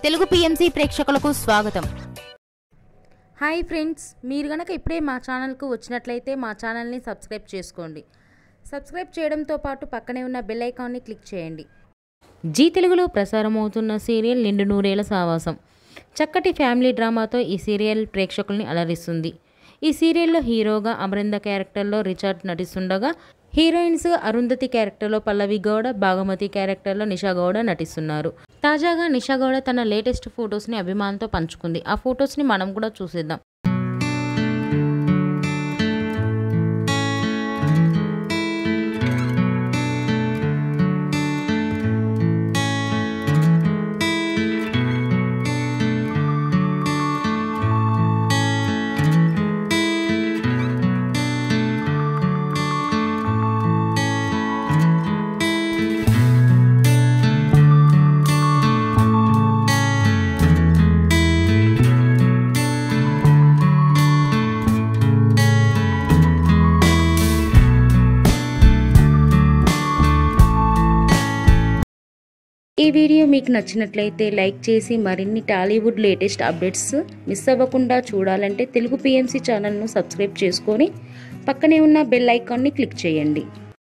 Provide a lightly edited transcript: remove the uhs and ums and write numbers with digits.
Telugu PMC ప్రేక్షకులకు స్వాగతం. Hi friends, మీరు గనక ఇప్పుడే మా ఛానల్కు వచ్చినట్లయితే మా ఛానల్ని సబ్స్క్రైబ్ చేసుకోండి. సబ్స్క్రైబ్ చేయడంతో పాటు పక్కనే ఉన్న బెల్ ఐకాన్ని క్లిక్ చేయండి. జీ తెలుగులో ప్రసారమవుతున్న సీరియల్ నిండు నూరేళ్ల సావాసం చక్కటి ఫ్యామిలీ డ్రామాతో ఈ సీరియల్ ప్రేక్షకుల్ని అలరిస్తుంది. ఈ సీరియల్లో హీరోగా అమరింద క్యారెక్టర్లో రిచర్డ్ నటిస్తుండగా, హీరోయిన్స్ అరుంధతి క్యారెక్టర్లో పల్లవి గౌడ, భాగమతి క్యారెక్టర్లో నిషా గౌడ నటిస్తున్నారు. తాజాగా నిషా గౌడ తన లేటెస్ట్ ఫొటోస్ని అభిమానులతో పంచుకుంది. ఆ ఫొటోస్ని మనం కూడా చూసేద్దాం. ఈ వీడియో మీకు నచ్చినట్లయితే లైక్ చేసి మరిన్ని టాలీవుడ్ లేటెస్ట్ అప్డేట్స్ మిస్ అవ్వకుండా చూడాలంటే తెలుగు పిఎంసి ఛానల్ను సబ్స్క్రైబ్ చేసుకొని పక్కనే ఉన్న బెల్ ఐకాన్ని క్లిక్ చేయండి.